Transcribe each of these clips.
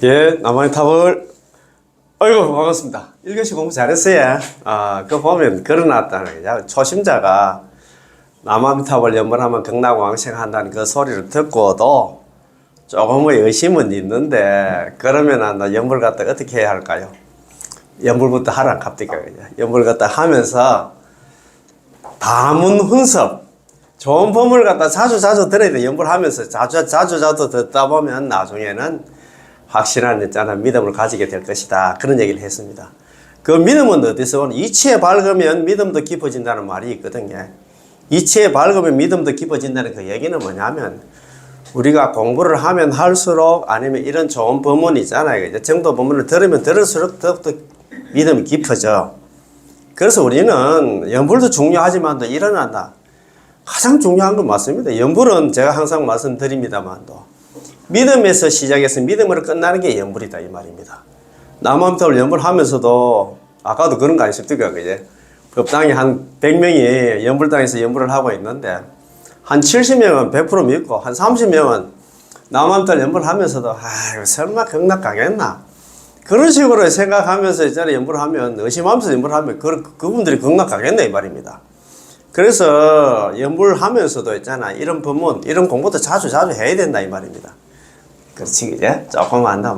예, 나만의 탑을, 어이구, 반갑습니다. 1교시 공부 잘했어요. 그거 보면 걸어놨다는 거죠. 초심자가 나만의 탑을 연번하면 극락왕생한다는 그 소리를 듣고도 조금의 의심은 있는데, 그러면 나 연불 갖다 어떻게 해야 할까요? 연불부터 하라, 갑자기. 연불 갖다 하면서, 다문 훈섭, 좋은 법을 갖다 자주 들어야 돼. 연불하면서 자주 듣다 보면 나중에는 확실한 있잖아 믿음을 가지게 될 것이다. 그런 얘기를 했습니다. 그 믿음은 어디서 오는? 이치에 밝으면 믿음도 깊어진다는 말이 있거든요. 이치에 밝으면 믿음도 깊어진다는 그 얘기는 뭐냐면 우리가 공부를 하면 할수록 아니면 이런 좋은 법문 있잖아요. 정도 법문을 들으면 들을수록 더욱더 믿음이 깊어져. 그래서 우리는 연불도 중요하지만도 일어난다. 가장 중요한 건 맞습니다. 연불은 제가 항상 말씀드립니다만도 믿음에서 시작해서 믿음으로 끝나는 게 연불이다 이 말입니다. 남한테를 연불하면서도 아까도 그런 거 아니십니까? 그제 법당에 한 100명이 연불당에서 연불을 하고 있는데 한 70명은 100% 믿고 한 30명은 남한테 연불하면서도 설마 극락 가겠나? 그런 식으로 생각하면서 있잖아요. 연불하면 의심하면서 연불하면 그분들이 극락 가겠네 이 말입니다. 그래서 연불하면서도 있잖아 이런 법문 이런 공부도 자주 해야 된다 이 말입니다. 그렇지, 그제? 조금 한다,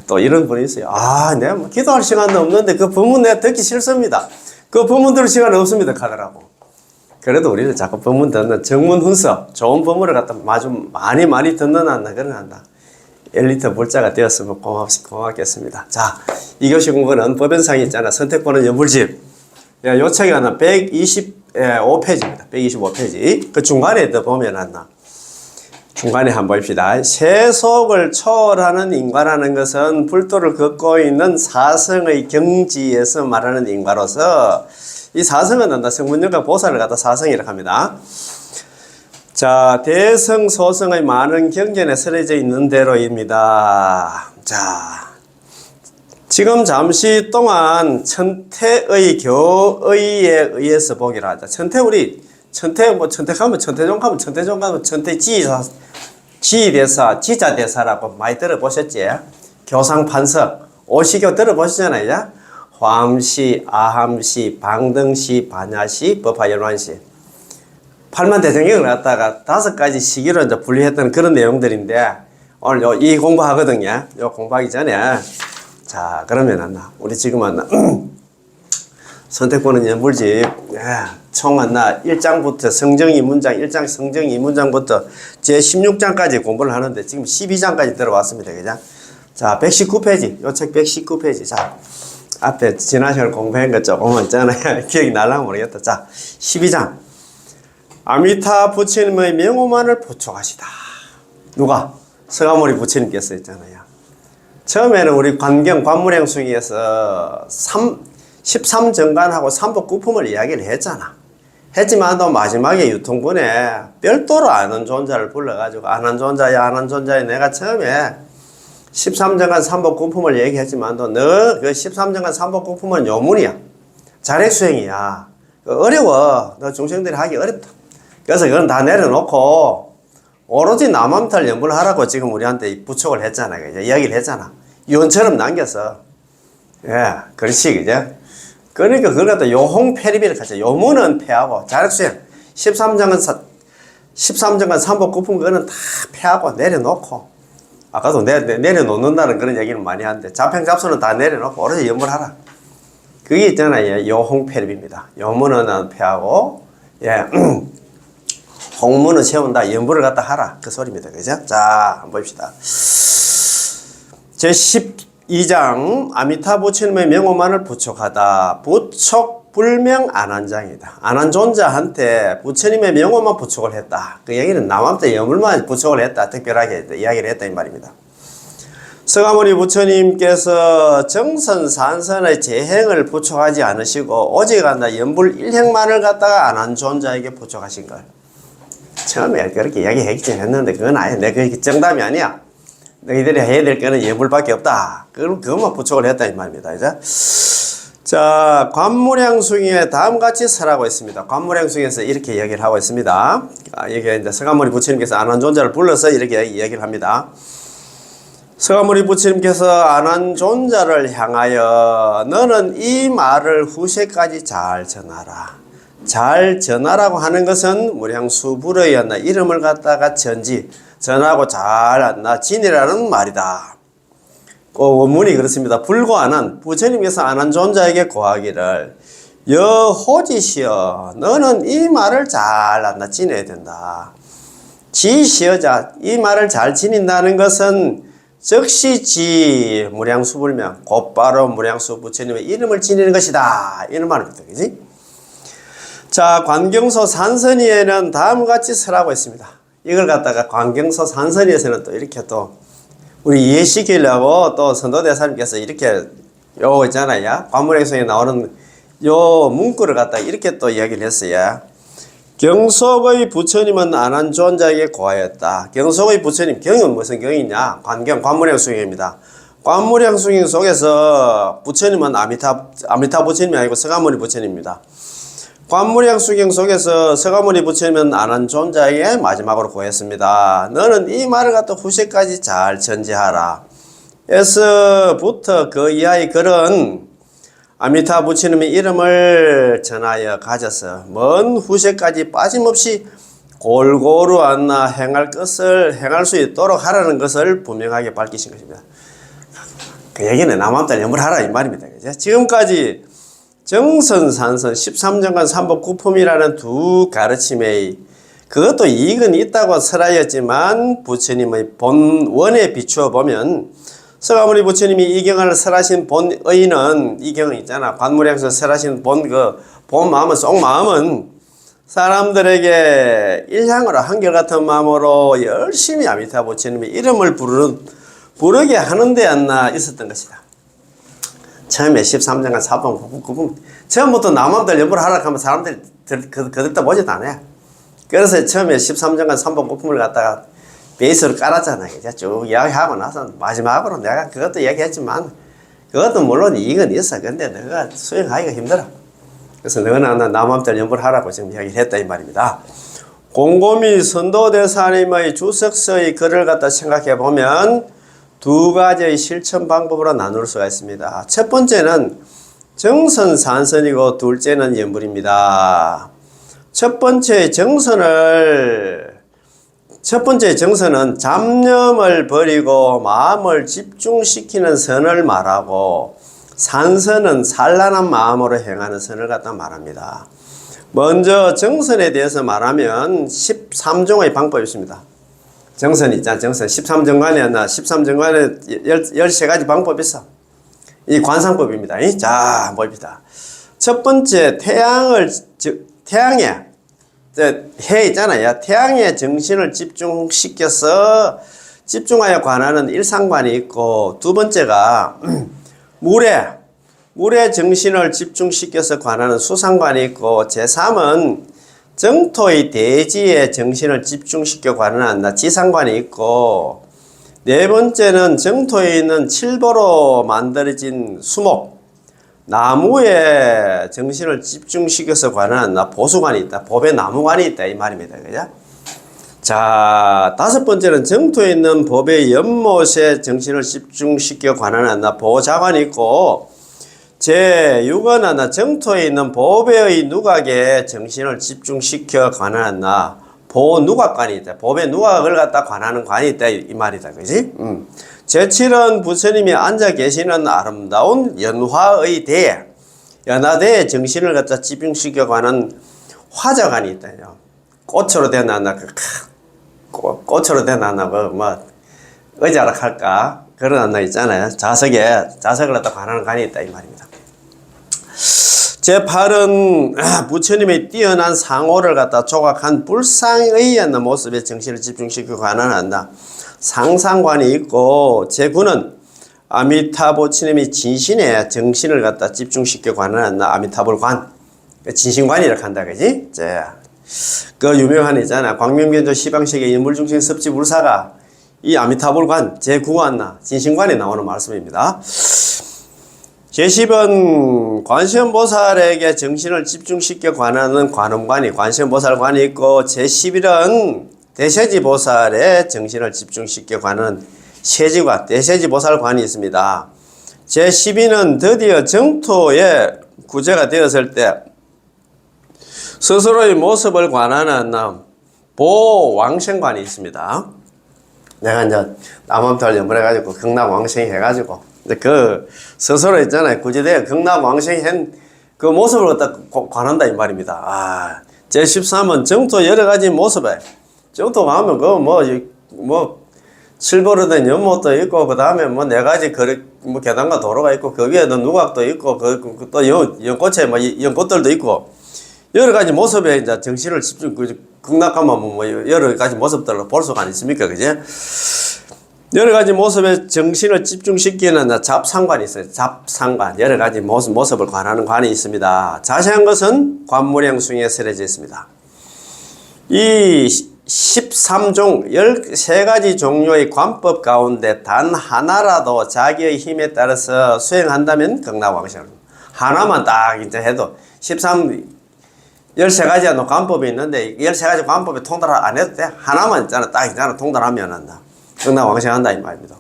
또 이런 분이 있어요. 내가 기도할 시간도 없는데 그 법문 내가 듣기 싫습니다. 그 법문 들을 시간 없습니다. 하더라고. 그래도 우리는 자꾸 법문 듣는 정문훈서, 좋은 법문을 갖다 많이 듣는 한다, 그런 한다. 엘리트 불자가 되었으면 고맙겠습니다. 자, 2교시 공부는 법연상이 있잖아. 선택권은 연불집. 요 책이 하나 125페이지입니다. 125페이지. 그 중간에 더 보면 한다. 중간에 한번 봅시다. 세속을 초월하는 인과라는 것은 불도를 걷고 있는 사성의 경지에서 말하는 인과로서 이 사성은 성문열과 보살을 갖다 사성이라고 합니다. 자, 대성, 소성의 많은 경전에 쓰여져 있는 대로입니다. 자, 지금 잠시 동안 천태의 교의에 의해서 보기로 하자. 천태하면 천태지대사, 지자대사라고 많이 들어보셨지? 교상판석, 오시교 들어보시잖아요. 화암시, 아함시, 방등시, 반야시, 법화연환시. 8만 대정경을 갖다가 5가지 시기로 이제 분리했던 그런 내용들인데, 오늘 이 공부하거든요. 요 공부하기 전에. 자, 그러면 우리 지금 선택권은 연불집. 총 1장부터 성정이 문장, 1장 성정이 문장부터 제 16장까지 공부를 하는데 지금 12장까지 들어왔습니다. 그죠? 자, 119페이지. 요 책 119페이지. 자, 앞에 지난 시간 공부한 거 조금 있잖아요. 기억이 날라면 모르겠다. 자, 12장. 아미타 부처님의 명호만을 부촉하시다. 누가? 서가모니 부처님께서 했잖아요. 처음에는 우리 관물행수기에서 13정관하고 삼법구품을 이야기를 했잖아. 했지만 또 마지막에 유통분에 별도로 아는 존자를 불러가지고 아는 존자야 내가 처음에 13정관 삼법구품을 얘기했지만 또 너 그 13정관 삼법구품은 요문이야. 자력수행이야. 어려워. 너 중생들이 하기 어렵다. 그래서 그건 다 내려놓고 오로지 남함탈 연불을 하라고 지금 우리한테 부촉을 했잖아. 그죠? 이야기를 했잖아. 유언처럼 남겼어. 그렇지, 그죠? 그러니까 그걸 갖다 요홍패립이라고 하죠. 요문은 패하고, 자력수행. 13정관 삼법구품 그거는 다 패하고 내려놓고, 아까도 내려놓는다는 그런 얘기는 많이 하는데, 잡행잡수는 다 내려놓고, 오로지 연불하라. 그게 있잖아요. 요홍패립입니다. 요문은 패하고, 홍문은 세운다. 연불을 갖다 하라. 그 소리입니다. 그죠? 자, 한번 봅시다. 제12장 아미타 부처님의 명호만을 부촉하다. 부촉 불명 안한장이다. 안한존자한테 부처님의 명호만 부촉을 했다. 그 얘기는 남한테 연불만 부촉을 했다. 특별하게 이야기를 했다 이 말입니다. 서가모니 부처님께서 정선산선의 재행을 부촉하지 않으시고 오직 연불 1행만을 갖다가 안한존자에게 부촉하신 걸. 처음에 그렇게 이야기했긴 했는데 그건 아예 그게 정답이 아니야. 너희들이 해야 될 거는 예불밖에 없다. 그것만 부촉을 했다 이 말입니다. 이제 자, 관무량숭이에 다음같이 설하고 있습니다. 관무량숭이에서 이렇게 이야기를 하고 있습니다. 이게 이제 서가모니 부처님께서 안한존자를 불러서 이렇게 이야기를 합니다. 서가모니 부처님께서 안한존자를 향하여 너는 이 말을 후세까지 잘 전하라. 잘 전하라고 하는 것은 무량수불의였나 이름을 갖다가 전하고 잘한나 진이라는 말이다. 원문이 그렇습니다. 불고하는 부처님께서 안한존자에게 고하기를 여호지시여 너는 이 말을 잘 안다 지내야 된다. 지시여자 이 말을 잘 지닌다는 것은 즉시 무량수불명 곧바로 무량수 부처님의 이름을 지니는 것이다 이런 말입니다. 그지? 자, 관경서 산선위에는 다음과 같이 설하고 있습니다. 이걸 갖다가 관경서 산선위에서는 또 이렇게 또 우리 이해시키려고 또 선도대사님께서 이렇게 요 있잖아요. 관문행성에 나오는 요 문구를 갖다가 이렇게 또 이야기를 했어요. 경속의 부처님은 안한존자에게 고하였다. 경속의 부처님, 경은 무슨 경이냐? 관경, 관문행수경입니다. 관문행수경 속에서 부처님은 아미타 부처님이 아니고 서가모니 부처님입니다. 관무량수경 속에서 서가모니 부처님은 안한존자에게 마지막으로 고했습니다. 너는 이 말을 갖다 후세까지 잘 전제하라. 에서부터 그 이하의 글은 아미타 부처님의 이름을 전하여 가져서 먼 후세까지 빠짐없이 골고루 안나 행할 수 있도록 하라는 것을 분명하게 밝히신 것입니다. 그 얘기는 남함달 염불하라 이 말입니다. 지금까지 정선, 산선, 13정간 삼법구품이라는 두 가르침에 그것도 이익은 있다고 설하였지만 부처님의 본원에 비추어 보면 서가모니 부처님이 이 경을 설하신 본의는 이 경은 있잖아. 관무량에서 설하신 본 마음은 속마음은 사람들에게 일향으로 한결같은 마음으로 열심히 아미타 부처님의 이름을 부르게 하는 데였나 있었던 것이다. 처음에 13장간 사법 구품 처음부터 남함들 연부를 하라 하면 사람들이 그들다 보지도 않아요. 그래서 처음에 13장간 삼법 구품을 갖다가 베이스를 깔았잖아요. 이제 쭉 이야기하고 나서 마지막으로 내가 그것도 이야기했지만 그것도 물론 이익은 있어. 근데 너가 수행하기가 힘들어. 그래서 너는 남함들 연부를 하라고 지금 이야기를 했다 이 말입니다. 곰곰이 선도대사님의 주석서의 글을 갖다 생각해 보면 두 가지의 실천 방법으로 나눌 수가 있습니다. 첫 번째는 정선, 산선이고 둘째는 연불입니다. 첫 번째 정선은 잡념을 버리고 마음을 집중시키는 선을 말하고 산선은 산란한 마음으로 행하는 선을 갖다 말합니다. 먼저 정선에 대해서 말하면 13종의 방법이 있습니다. 정선 있잖아. 정선 13정관이었나 13정관에 13가지 방법이 있어. 이 관상법입니다. 자, 뭡니다. 첫 번째 태양에 해 있잖아요. 태양에 정신을 집중하여 관하는 일상관이 있고 두 번째가 물에 정신을 집중시켜서 관하는 수상관이 있고 제3은 정토의 대지에 정신을 집중시켜 관하는 지상관이 있고 네 번째는 정토에 있는 칠보로 만들어진 수목 나무에 정신을 집중시켜서 관하는 보수관이 있다. 법의 나무관이 있다 이 말입니다. 그죠? 자, 다섯 번째는 정토에 있는 법의 연못에 정신을 집중시켜 관하는 보자관이 있고 제6은 정토에 있는 법의 누각에 정신을 집중시켜 관하는 보누각관이 있다. 법의 누각을 갖다 관하는 관이 있다 이 말이다. 그지? 제7은 부처님이 앉아 계시는 아름다운 연화의 대에 연화대에 정신을 갖다 집중시켜 관한 화자관이 있다. 꽃으로 된 꽃으로 된 의자라 할까? 그런 있잖아요. 자석을 갖다 관하는 관이 있다 이 말입니다. 제8은 부처님의 뛰어난 상호를 갖다 조각한 불상의 모습에 정신을 집중시키고 관한한다. 상상관이 있고 제9는 아미타 부처님이 진신에 정신을 갖다 집중시켜 관한한다. 아미타불관 진신관이라고 한다. 그지? 그 유명한 있잖아. 광명견조 시방식의 인물중생 섭지불사가 이 아미타불관 제9관나 진신관에 나오는 말씀입니다. 제10은 관세음보살에게 정신을 집중시켜 관하는 관음관이 관세음보살관이 있고 제11은 대세지보살의 정신을 집중시켜 관하는 세지관, 대세지보살관이 있습니다. 제12는 드디어 정토에 구제가 되었을 때 스스로의 모습을 관하는 보왕생관이 있습니다. 내가 이제 남암탈 연불해가지고 극락왕생 해가지고 그 스스로 있잖아요. 구제되어 극락왕생 그 모습을 갖다 관한다 이 말입니다. 제13은 정토 여러 가지 모습에 정토 가면 뭐 실버로 된 연못도 있고 그 다음에 뭐 네 가지 계단과 도로가 있고 그 위에도 누각도 있고 또 연꽃에 뭐 연꽃들도 있고 여러 가지 모습에 이제 정신을 집중 극락하면 뭐 여러 가지 모습들로 볼 수가 있습니까, 그제? 여러 가지 모습에 정신을 집중시키는 잡상관이 있어요. 잡상관. 여러 가지 모습을 관하는 관이 있습니다. 자세한 것은 관무량숭에 쓰여져 있습니다. 이 13종, 13가지 종류의 관법 가운데 단 하나라도 자기의 힘에 따라서 수행한다면 극락왕생입니다. 하나만 딱 이제 해도 13가지 관법이 있는데 13가지 관법에 통달 안 해도 돼. 하나만 있잖아. 통달하면 한다. 극락왕생한다 이 말입니다.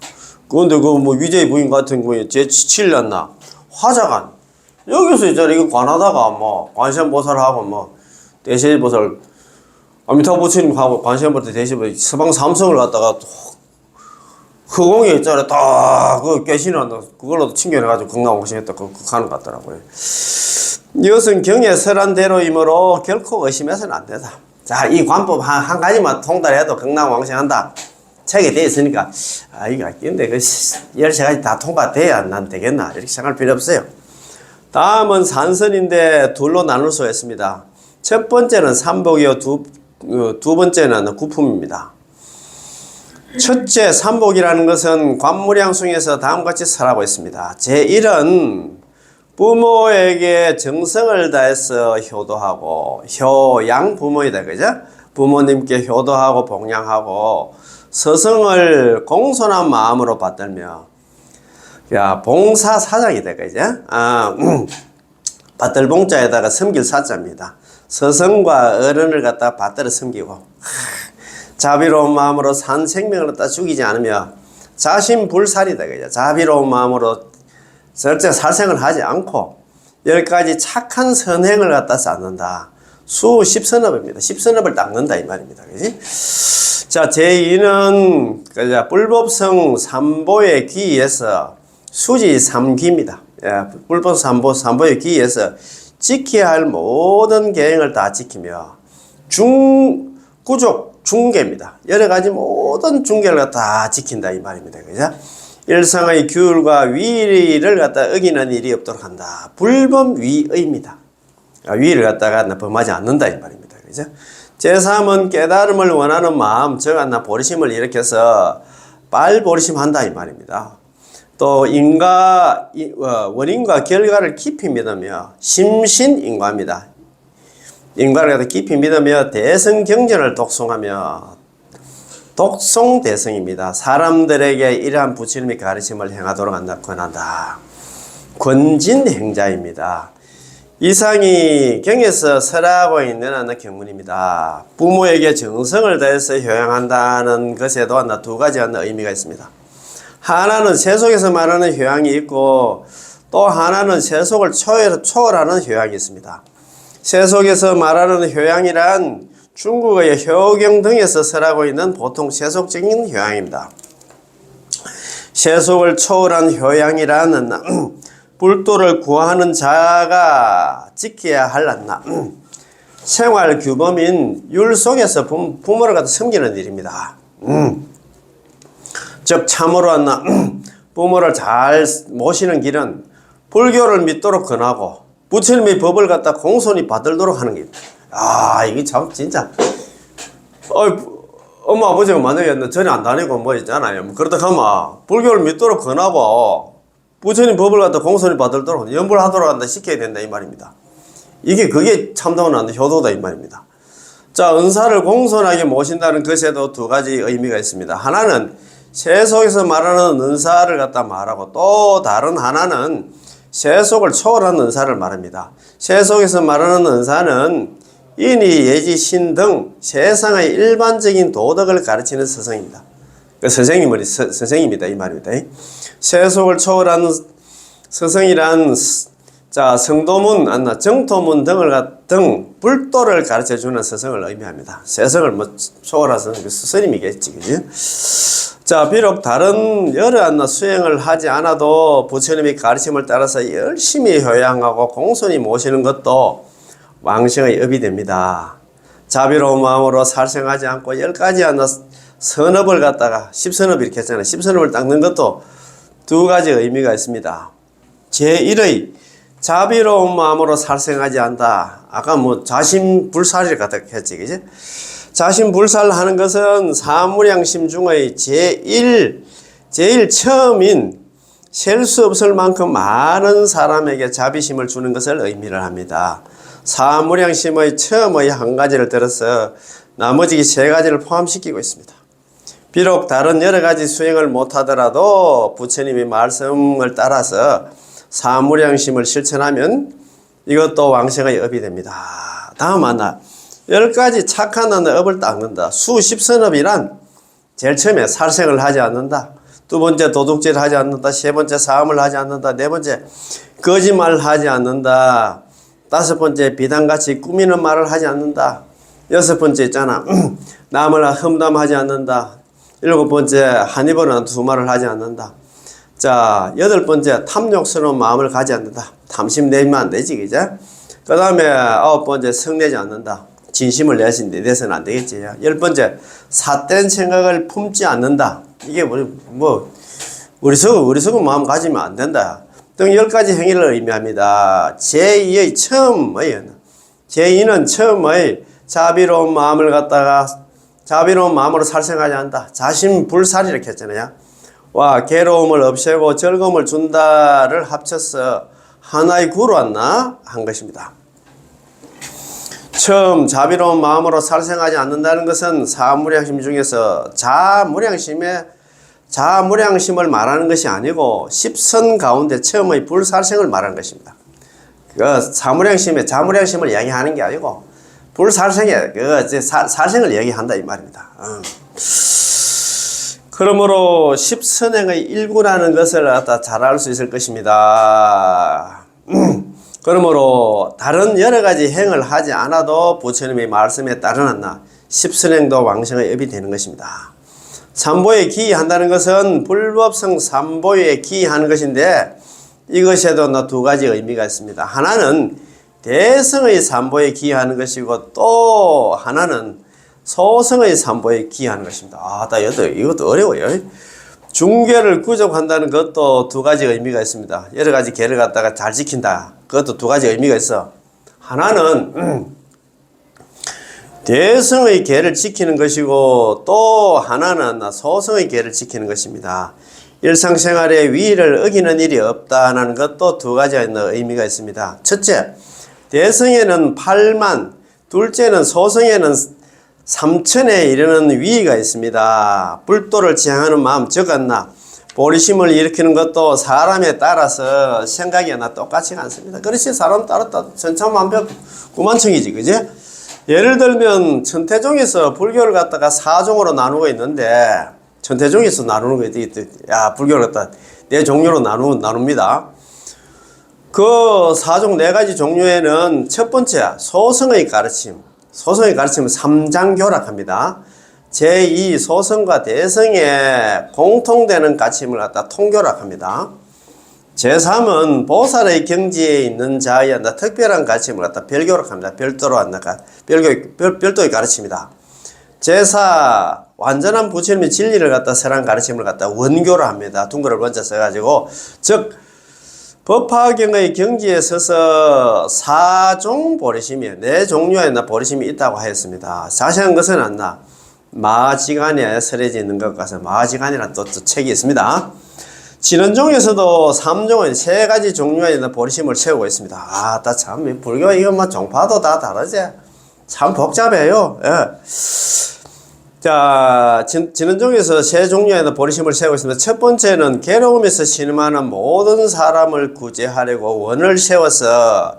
그런데 뭐 위제의 부인 같은 경우에 제7년나 화자간 여기서 있잖아 이거 관하다가 뭐 관세음보살하고 뭐 대세보살 아미타부 부처님하고 관세음보살 대세보살 서방 삼성을 갖다가 허공에 있잖아 딱 깨시는 그걸로 칭견해가지고 극락왕생했다 그 가는 것 같더라고요. 이것은 경에 설한 대로이므로 결코 의심해서는 안 되다. 자, 이 관법 한 가지만 통달해도 극락왕생한다. 책에 되어 있으니까 이거 근데 그 13가지 다 통과돼야 난 되겠나 이렇게 생각할 필요 없어요. 다음은 산선인데 둘로 나눌 수 있습니다. 첫 번째는 삼복이요 두 번째는 구품입니다. 첫째 삼복이라는 것은 관무량숭에서 다음같이 설하고 있습니다. 제1은 부모에게 정성을 다해서 효도하고 효양 부모이다 그죠? 부모님께 효도하고 봉양하고 서성을 공손한 마음으로 받들며 봉사사장이다 그죠? 받들봉자에다가 섬길 사자입니다. 서성과 어른을 갖다 받들어 섬기고 자비로운 마음으로 산 생명을 갖다 죽이지 않으며 자신불살이다 그죠? 자비로운 마음으로 절대 살생을 하지 않고 10가지 착한 선행을 갖다 쌓는다. 수 10선업입니다. 10선업을 닦는다 이 말입니다. 그지? 자, 제2는 불법성 삼보의 기에서 수지 삼기입니다. 불법 삼보의 기에서 지켜야 할 모든 계행을 다 지키며 구족 중계입니다. 여러 가지 모든 중계를 다 지킨다 이 말입니다. 그죠? 일상의 규율과 위를 갖다 어기는 일이 없도록 한다. 불범위의입니다. 위를 갖다가 범하지 않는다 이 말입니다. 그죠? 제3은 깨달음을 원하는 마음, 즉 보리심을 일으켜서 빨보리심한다 이 말입니다. 또 원인과 결과를 깊이 믿으며 심신인과입니다. 인과를 갖다 깊이 믿으며 대성경전을 독송하며 독송대성입니다. 사람들에게 이러한 부처님의 가르침을 행하도록 권한다. 권진행자입니다. 이상이 경에서 설하고 있는 경문입니다. 부모에게 정성을 다해서 효양한다는 것에도 두 가지 의미가 있습니다. 하나는 세속에서 말하는 효양이 있고 또 하나는 세속을 초월하는 효양이 있습니다. 세속에서 말하는 효양이란 중국의 효경 등에서 설하고 있는 보통 세속적인 효양입니다. 세속을 초월한 효양이란 불도를 구하는 자가 지켜야 할 생활 규범인 율 속에서 부모를 갖다 섬기는 일입니다. 즉 참으로 부모를 잘 모시는 길은 불교를 믿도록 권하고 부처님의 법을 갖다 공손히 받들도록 하는 길입니다. 이게 참 진짜 엄마 아버지가 만약에 전에 안 다니고 뭐 있잖아요. 그러다 하면 불교를 믿도록 권하고 부처님 법을 갖다 공손히 받들도록 연불하도록 한다 시켜야 된다 이 말입니다. 그게 참다운 효도다 이 말입니다. 자, 은사를 공손하게 모신다는 것에도 두 가지 의미가 있습니다. 하나는 세속에서 말하는 은사를 갖다 말하고 또 다른 하나는 세속을 초월한 은사를 말합니다. 세속에서 말하는 은사는 인의, 예지, 신 등 세상의 일반적인 도덕을 가르치는 서성입니다. 그 선생입니다. 이 말입니다. 세속을 초월하는 서성이란 자, 성도문, 정토문 등 불도를 가르쳐 주는 서성을 의미합니다. 세성을 초월해서는 그 스님이겠지, 그지? 자, 비록 다른 여러 수행을 하지 않아도 부처님의 가르침을 따라서 열심히 효양하고 공손히 모시는 것도 왕생의 업이 됩니다. 자비로운 마음으로 살생하지 않고 10가지 선업을 갖다가 10선업 이렇게 했잖아요. 10선업을 닦는 것도 두 가지 의미가 있습니다. 제1의 자비로운 마음으로 살생하지 않다. 아까 자신불살을 갖다 했지, 그지? 자신불살하는 것은 사무량심 중의 제일 처음인 셀 수 없을 만큼 많은 사람에게 자비심을 주는 것을 의미를 합니다. 사무량심의 처음의 한 가지를 들어서 나머지 3가지를 포함시키고 있습니다. 비록 다른 여러 가지 수행을 못하더라도 부처님의 말씀을 따라서 사무량심을 실천하면 이것도 왕생의 업이 됩니다. 다음 하나, 10가지 착한 업을 닦는다. 수십선업이란 제일 처음에 살생을 하지 않는다. 두 번째 도둑질 하지 않는다. 세 번째 사음을 하지 않는다. 네 번째 거짓말 하지 않는다. 다섯 번째 비단같이 꾸미는 말을 하지 않는다. 여섯 번째 있잖아. 남을 험담하지 않는다. 일곱 번째 한 입으로 두 말을 하지 않는다. 자, 여덟 번째 탐욕스러운 마음을 가지 않는다. 탐심 내면 안 되지, 그죠? 그 다음에 아홉 번째 성내지 않는다. 진심을 내서는 안 되겠지. 열 번째 삿된 생각을 품지 않는다. 이게 우리 속은 마음 가지면 안 된다. 등 10가지 행위를 의미합니다. 제2의 처음의, 제2는 처음의 자비로운 마음을 갖다가 자비로운 마음으로 살생하지 않는다. 자신불살 이렇게 했잖아요. 와, 괴로움을 없애고 즐거움을 준다를 합쳐서 하나의 구로 한 것입니다. 처음 자비로운 마음으로 살생하지 않는다는 것은 사무량심 중에서 자무량심을 말하는 것이 아니고 10선 가운데 처음의 불살생을 말하는 것입니다. 그 자무량심을 이야기하는 게 아니고 불살생의 살생을 얘기한다 이 말입니다. 그러므로 10선행의 일구라는 것을 갖다 잘 알 수 있을 것입니다. 그러므로 다른 여러 가지 행을 하지 않아도 부처님의 말씀에 따르는 10선행도 왕생의 업이 되는 것입니다. 삼보에 기이한다는 것은 불법성 삼보에 기이하는 것인데 이것에도 두 가지 의미가 있습니다. 하나는 대성의 삼보에 기이하는 것이고 또 하나는 소성의 삼보에 기이하는 것입니다. 이것도 어려워요. 중계를 구족한다는 것도 두 가지 의미가 있습니다. 여러 가지 계를 갖다가 잘 지킨다. 그것도 두 가지 의미가 있어. 하나는 대성의 계를 지키는 것이고 또 하나는 소성의 계를 지키는 것입니다. 일상생활에 위의를 어기는 일이 없다는 것도 두 가지 의미가 있습니다. 첫째, 대성에는 8만, 둘째는 소성에는 3천에 이르는 위의가 있습니다. 불도를 지향하는 마음, 즉 보리심을 일으키는 것도 사람에 따라서 생각이 똑같지 않습니다. 그렇지, 사람 따라 천차만별 구만청이지, 그지? 예를 들면 천태종에서 불교를 갖다가 4종으로 나누고 있는데 천태종에서 나누는 거 불교를 갖다 네 종류로 나눕니다. 그 4종 4가지 종류에는 첫 번째 소성의 가르침은 삼장교락합니다. 제2 소성과 대성에 공통되는 가르침을 갖다 통교락합니다. 제3은 보살의 경지에 있는 자의 특별한 가르침을 갖다 별교락합니다. 별도의 가르침이다. 제4 완전한 부처님의 진리를 갖다 설한 가르침을 갖다 원교로 합니다. 둥글을 원자 써가지고 즉 법화경의 경지에 서서 4종 보리심이 4종류의 보리심이 있다고 하였습니다. 자세한 것은 마지간에 설해져 있는 것 같아서 마지간이라는 또 책이 있습니다. 진원종에서도 3종의 3가지 종류의 보리심을 세우고 있습니다. 참 불교 이거 종파도 다 다르지. 참 복잡해요. 예. 자, 진원종에서 3종류의 보리심을 세우고 있습니다. 첫 번째는 괴로움에서 신음하는 모든 사람을 구제하려고 원을 세워서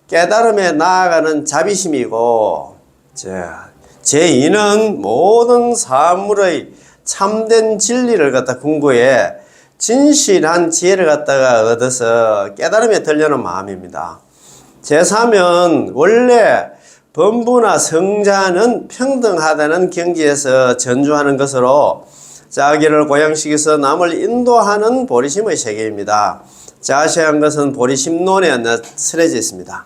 깨달음에 나아가는 자비심이고, 제2는 모든 사물의 참된 진리를 갖다 궁구해 진실한 지혜를 갖다가 얻어서 깨달음에 들려는 마음입니다. 제3은 원래 범부나 성자는 평등하다는 경지에서 전주하는 것으로 자기를 고양시켜서 남을 인도하는 보리심의 세계입니다. 자세한 것은 보리심론에 쓰여져 있습니다.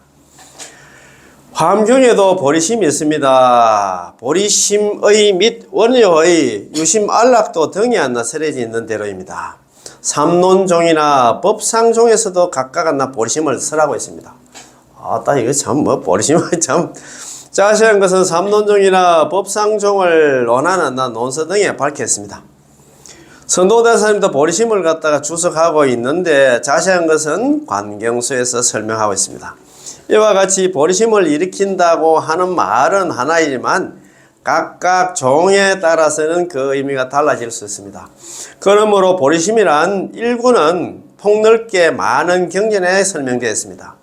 화엄경에도 보리심이 있습니다. 보리심의 및 원효의 유심 안락도 등이 쓰여져 있는 대로입니다. 삼론종이나 법상종에서도 각각 보리심을 설하고 있습니다. 아따 이거 참 보리심 참 자세한 것은 삼론종이나 법상종을 논하는 논서 등에 밝혔습니다. 선도대사님도 보리심을 갖다가 주석하고 있는데 자세한 것은 관경서에서 설명하고 있습니다. 이와 같이 보리심을 일으킨다고 하는 말은 하나이지만 각각 종에 따라서는 그 의미가 달라질 수 있습니다. 그러므로 보리심이란 일구는 폭넓게 많은 경전에 설명되어 있습니다.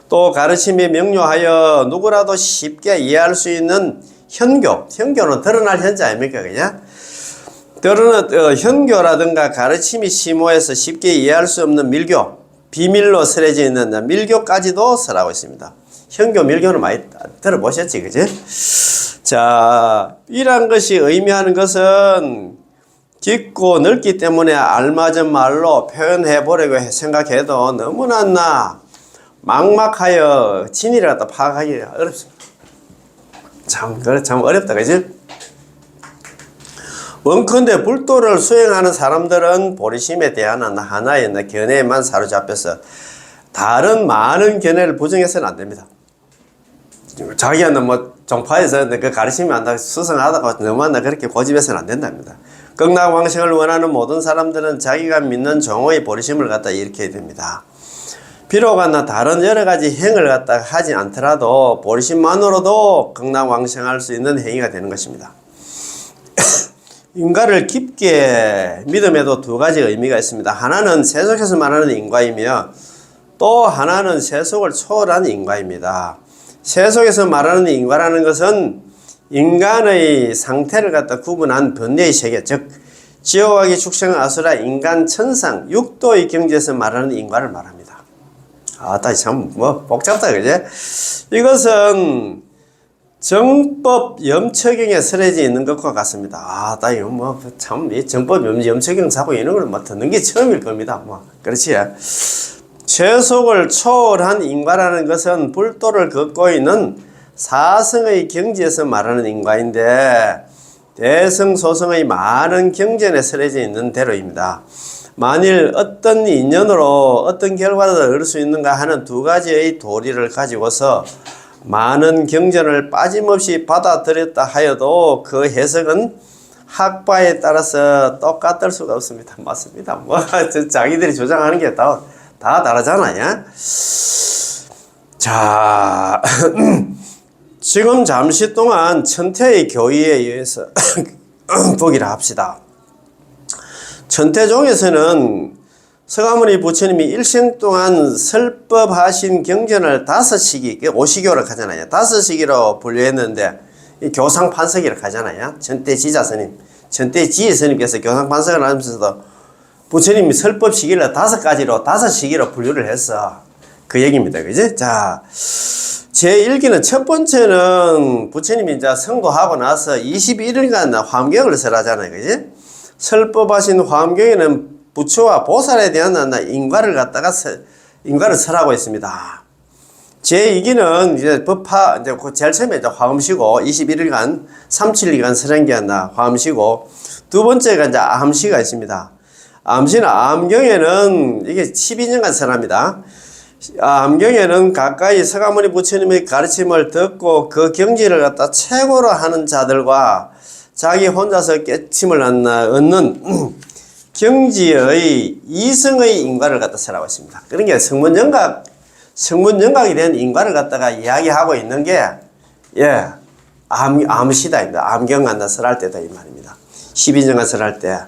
또 가르침이 명료하여 누구라도 쉽게 이해할 수 있는 현교는 드러날 현재 아닙니까? 그냥? 현교라든가 가르침이 심오해서 쉽게 이해할 수 없는 밀교, 비밀로 설해져 있는 밀교까지도 설하고 있습니다. 현교, 밀교는 많이 들어보셨지, 그지? 자, 이란 것이 의미하는 것은 깊고 넓기 때문에 알맞은 말로 표현해 보려고 생각해도 너무나 막막하여 진리를 갖다 파악하기 어렵습니다. 참 어렵다, 그지? 원컨대 불도를 수행하는 사람들은 보리심에 대한 하나의 견해에만 사로잡혀서 다른 많은 견해를 부정해서는 안 됩니다. 자기한테 종파에서 그 가르침이 안다 수성하다가 너무나 그렇게 고집해서는 안 된답니다. 극락왕생을 원하는 모든 사람들은 자기가 믿는 정오의 보리심을 갖다 일으켜야 됩니다. 비록 다른 여러 가지 행을 갖다 하지 않더라도 보리심만으로도 극락왕생할 수 있는 행위가 되는 것입니다. 인과를 깊게 믿음에도 두 가지 의미가 있습니다. 하나는 세속에서 말하는 인과이며 또 하나는 세속을 초월한 인과입니다. 세속에서 말하는 인과라는 것은 인간의 상태를 갖다 구분한 번뇌의 세계, 즉 지옥하기 축생 아수라 인간 천상 육도의 경지에서 말하는 인과를 말합니다. 참 복잡하다, 그제? 이것은 정법 염처경에 설해져 있는 것과 같습니다. 이거 이 정법 염처경 사고 이런 걸 듣는 게 처음일 겁니다. 그렇지. 세속을 초월한 인과라는 것은 불도를 걷고 있는 사성의 경지에서 말하는 인과인데 대성소성의 많은 경전에 설해져 있는 대로입니다. 만일 어떤 인연으로 어떤 결과를 얻을 수 있는가 하는 두 가지의 도리를 가지고서 많은 경전을 빠짐없이 받아들였다 하여도 그 해석은 학파에 따라서 똑같을 수가 없습니다. 맞습니다. 자기들이 주장하는 게 다 다르잖아요. 자, 지금 잠시 동안 천태의 교의에 의해서 보기를 합시다. 천태종에서는 서가모니 부처님이 일생 동안 설법하신 경전을 5시기, 오시교를 하잖아요. 5시기로 분류했는데, 교상판석이라고 하잖아요. 천태지자 스님, 천태지혜 스님께서 교상판석을 하면서도 부처님이 설법 시기를 5시기로 분류를 했어. 그 얘기입니다. 그지? 자, 제1기는 첫 번째는 부처님이 이제 성도하고 나서 21일간 화엄경을 설하잖아요. 그지? 설법하신 화엄경에는 부처와 보살에 대한 인과를 인과를 설하고 있습니다. 제2기는 이제 이제 제일 처음에 이제 화엄시고 21일간 37일간 설행기한다 화엄시고 두 번째가 이제 암시가 있습니다. 암경에는 이게 12년간 설합니다. 암경에는 가까이 서가모니 부처님의 가르침을 듣고 그 경지를 갖다 최고로 하는 자들과 자기 혼자서 깨침을 얻는 경지의 이성의 인과를 갖다 설하고 있습니다. 그러니까 성문영각에 대한 인과를 갖다가 이야기하고 있는 게, 암시다입니다. 암경 갖다 설할 때다, 이 말입니다. 12년간 설할 때.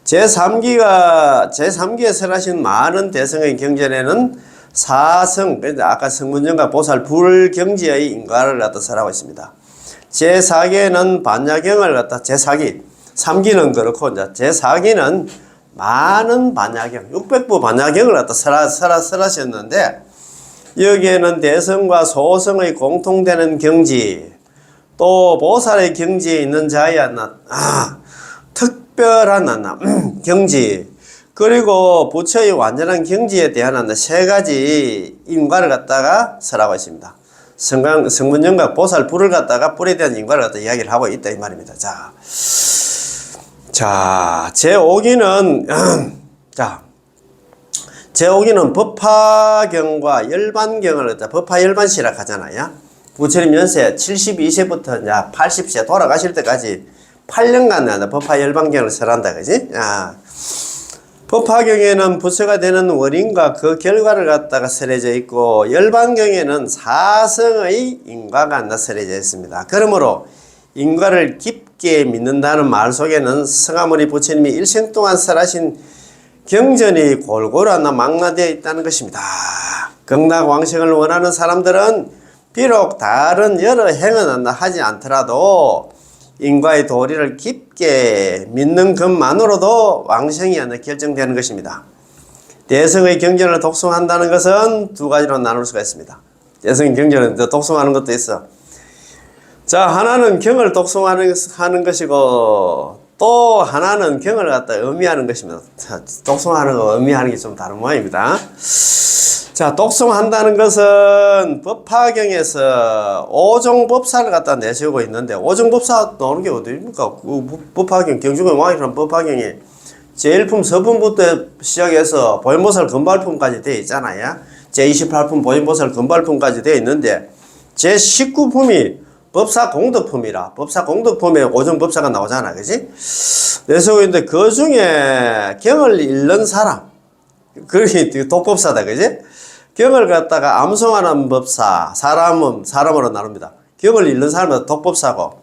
제3기에 설하신 많은 대성의 경전에는 사성, 아까 성문영각 보살 불경지의 인과를 갖다 설하고 있습니다. 제4기에는 반야경을 갖다 제4기, 3기는 그렇고 이제 제4기는 많은 반야경, 600부 반야경을 갖다 설하셨는데 여기에는 대성과 소성의 공통되는 경지, 또 보살의 경지에 있는 자의 특별한 경지, 그리고 부처의 완전한 경지에 대한 세 가지 인과를 갖다가 설하고 있습니다. 성문영각 보살 불을 갖다가 불에 대한 인과를 갖다 이야기를 하고 있다 이 말입니다. 자, 제5기는 제5기는 법화경과 열반경을 갖다 법화열반시라 하잖아요. 부처님 연세 72세부터 이제 80세 돌아가실 때까지 8년간 법화열반경을 설한다, 그지? 법화경에는 부처가 되는 원인과 그 결과를 갖다가 설해져 있고, 열반경에는 사성의 인과가 설해져 있습니다. 그러므로 인과를 깊게 믿는다는 말 속에는 성아모니 부처님이 일생 동안 설하신 경전이 골고루 망라되어 있다는 것입니다. 극락왕생을 원하는 사람들은 비록 다른 여러 행은 하지 않더라도 인과의 도리를 깊게 믿는 것만으로도 왕생이 결정되는 것입니다. 대성의 경전을 독송한다는 것은 두 가지로 나눌 수가 있습니다. 대성의 경전을 독송하는 것도 있어. 자, 하나는 경을 독송하는 것이고 또 하나는 경을 갖다 의미하는 것입니다. 독송하는 거 의미하는 게 좀 다른 모양입니다. 자, 독송한다는 것은 법화경에서 오종법사를 갖다 내세우고 있는데, 오종법사 나오는 게 어디입니까? 법화경, 경중의 왕이라는 법화경이 제1품 서품부터 시작해서 보현보살 금발품까지 되어 있잖아요. 제28품 보현보살 금발품까지 되어 있는데, 제19품이 법사 공덕품이라, 법사 공덕품에 오종법사가 나오잖아, 그지? 내세우고 있는데, 그 중에 경을 읽는 사람, 그게 독법사다, 그지? 경을 갖다가 암송하는 법사, 사람으로 나눕니다. 경을 읽는 사람은 독법사고,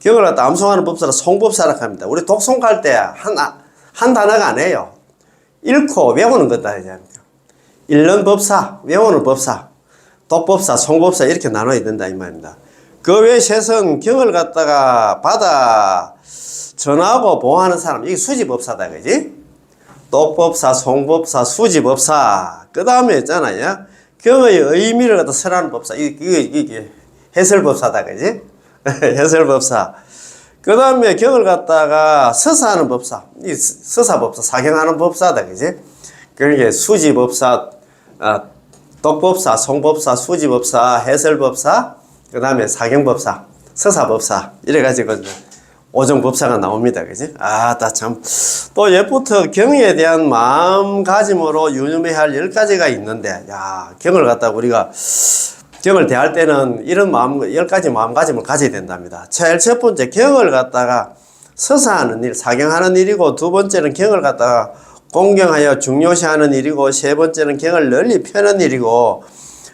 경을 갖다 암송하는 법사를 송법사라고 합니다. 우리 독송할 때 한 단어가 아니에요. 읽고 외우는 거다. 읽는 법사, 외우는 법사, 독법사, 송법사 이렇게 나눠야 된다 이 말입니다. 그 외에 셋은 경을 갖다가 받아 전하고 보호하는 사람, 이게 수지법사다, 그지? 독법사, 송법사, 수지법사, 그 다음에 있잖아요. 경의 의미를 갖다 설하는 법사, 이게 해설법사다, 그지? 해설법사. 그 다음에 경을 갖다가 서사하는 법사, 이 서사법사, 사경하는 법사다, 그지? 그러니까 수지법사, 독법사, 송법사, 수지법사, 해설법사, 그 다음에 사경법사, 서사법사, 이래가지고 오종법사가 나옵니다. 그지? 또 옛부터 경에 대한 마음가짐으로 유념해야 할 10가지가 있는데, 경을 갖다가 우리가 경을 대할 때는 이런 10가지 마음가짐을 가져야 된답니다. 제일 첫 번째, 경을 갖다가 서사하는 일, 사경하는 일이고, 두 번째는 경을 갖다가 공경하여 중요시하는 일이고, 세 번째는 경을 널리 펴는 일이고,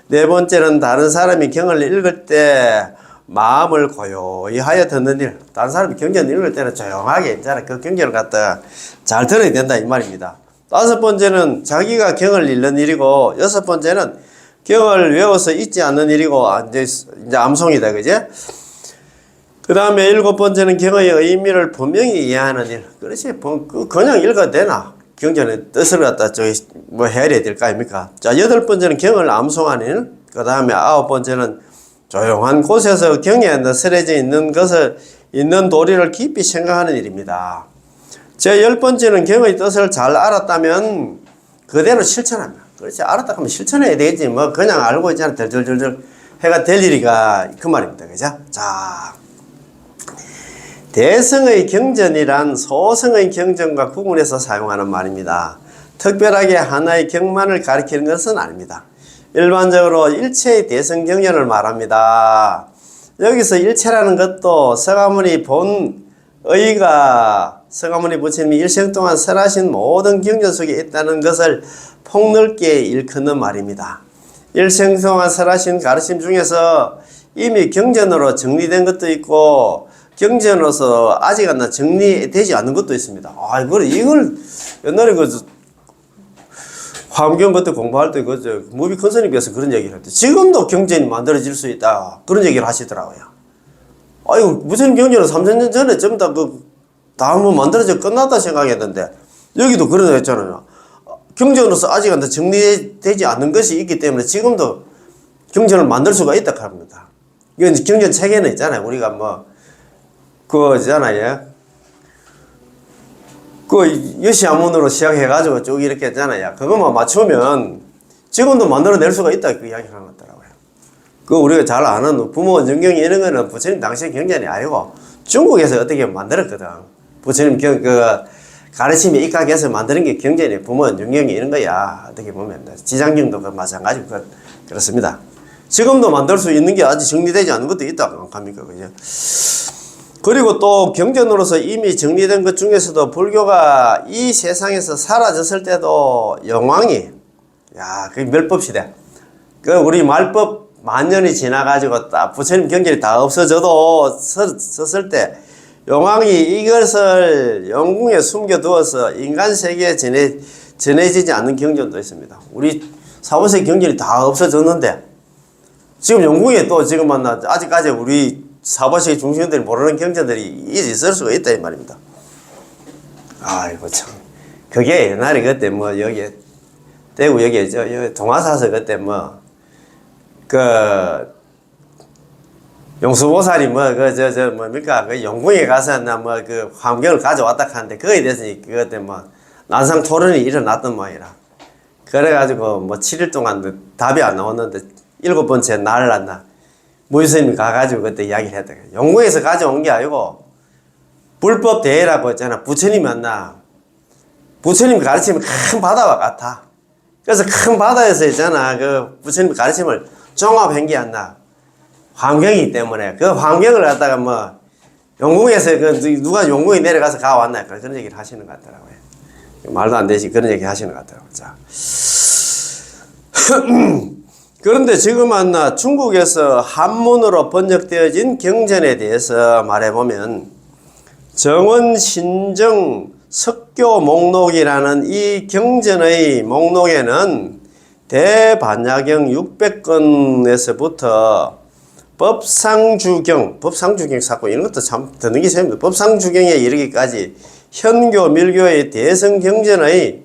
네 번째는 다른 사람이 경을 읽을 때 마음을 고요히 하여 듣는 일. 다른 사람이 경전을 읽을 때는 조용하게 있잖아. 그 경전을 갖다가 잘 들어야 된다 이 말입니다. 다섯 번째는 자기가 경을 읽는 일이고, 여섯 번째는 경을 외워서 잊지 않는 일이고, 이제 암송이다, 그제? 그 다음에 일곱 번째는 경의 의미를 분명히 이해하는 일. 그렇지, 그냥 읽어도 되나? 경전의 뜻을 갖다 해야 될 거 아닙니까? 자, 여덟 번째는 경을 암송하는 일. 그 다음에 아홉 번째는 조용한 곳에서 경에 설해져 있는 것을, 있는 도리를 깊이 생각하는 일입니다. 제 열 번째는 경의 뜻을 잘 알았다면 그대로 실천합니다. 그렇지, 알았다 하면 실천해야 되지. 뭐, 그냥 알고 있잖아. 덜덜덜덜 해가 될 일이가 그 말입니다. 그죠? 자, 대성의 경전이란 소성의 경전과 구분해서 사용하는 말입니다. 특별하게 하나의 경만을 가리키는 것은 아닙니다. 일반적으로 일체의 대성경전을 말합니다. 여기서 일체라는 것도 서가모니 본의가 서가모니 부처님이 일생 동안 설하신 모든 경전 속에 있다는 것을 폭넓게 일컫는 말입니다. 일생 동안 설하신 가르침 중에서 이미 경전으로 정리된 것도 있고, 경전으로서 아직 정리되지 않는 것도 있습니다. 이걸 옛날에 화엄경 그때 공부할 때 무비 큰 스님께서 그런 얘기를 할 때, 지금도 경전이 만들어질 수 있다, 그런 얘기를 하시더라고요. 부처님 경전은 3000년 전에 전부 다 다 한번 만들어져 끝났다 생각했는데 여기도 그런 거 했잖아요. 경전으로서 아직 정리되지 않는 것이 있기 때문에 지금도 경전을 만들 수가 있다 합니다. 이건 경전 체계는 있잖아요. 우리가 뭐 있잖아요. 여시아문으로 시작해가지고 쭉 이렇게 했잖아요. 그것만 맞추면 지금도 만들어낼 수가 있다. 그 이야기를 하는 것 같더라고요. 우리가 잘 아는 부모 전경이 이런 거는 부처님 당시 경전이 아니고 중국에서 어떻게 만들었거든. 부처님 가르침에 입각해서 만드는 게 경전이 부모 전경이 이런 거야. 어떻게 보면. 지장경도 마찬가지고 그렇습니다. 지금도 만들 수 있는 게 아직 정리되지 않은 것도 있다고 합니까? 그죠? 그리고 또 경전으로서 이미 정리된 것 중에서도 불교가 이 세상에서 사라졌을 때도 영왕이, 그게 멸법시대. 우리 말법 만년이 지나가지고 딱 부처님 경전이 다 없어져도 썼을 때 용왕이 이것을 영궁에 숨겨두어서 인간 세계에 전해지지 않는 경전도 있습니다. 우리 사후세 경전이 다 없어졌는데 지금 영궁에 또 지금 아직까지 우리 사후세 중심들이 모르는 경전들이 있을 수가 있다 이 말입니다. 아이고 참, 그게 옛날에 그때 여기 대구 여기 동화사서 그때 용수보살이 뭡니까? 영궁에 가서 환경을 가져왔다 하는데, 그거에 대해서 그때 난상 토론이 일어났던 모양이라. 그래가지고 7일 동안 답이 안 나왔는데, 7번째 날 무유스님이 가가지고 그때 이야기를 했다. 영궁에서 가져온 게 아니고, 불법 대회라고 했잖아. 부처님이 만나. 부처님 가르침이 큰 바다와 같아. 그래서 큰 바다에서 있잖아. 부처님 가르침을 종합한 게 안 나. 환경이기 때문에 그 환경을 갖다가 영궁에서 누가 영궁에 내려가서 가왔나 그런 얘기를 하시는 것 같더라고요. 말도 안 되지 그런 얘기 하시는 것 같더라고요. 자. 그런데 지금 중국에서 한문으로 번역되어진 경전에 대해서 말해보면 정원신정 석교 목록이라는 이 경전의 목록에는 대반야경 600권에서부터 법상주경 사건 이런 것도 참 듣는 게 재밌습니다. 법상주경에 이르기까지 현교 밀교의 대성경전의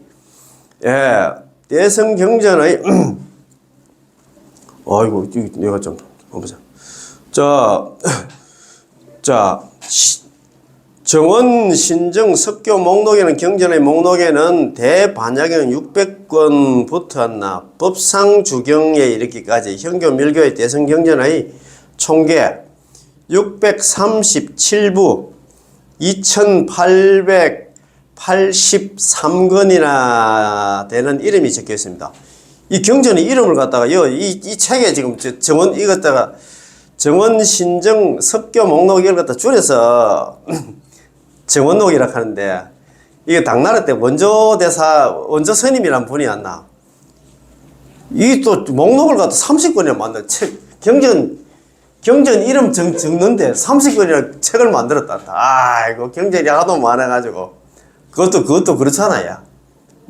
아이고 내가 좀 보자. 정원 신정 석교 목록에는 경전의 목록에는 대반야경 600권부터 법상주경에 이르기까지 현교 밀교의 대성경전의 총계 637부 2883권이나 되는 이름이 적혀 있습니다. 이 경전의 이름을 갖다가 이 책에 지금 정원 신정 석교 목록 이걸 갖다 줄여서 정원록이라고 하는데 이게 당나라 때 원조 스님이란 분이 왔나. 이 또 목록을 갖다 30권이나 만든 책 경전 이름 적는데 30권이나 책을 만들었다. 아이고, 경전이 하도 많아가지고. 그것도 그렇잖아요.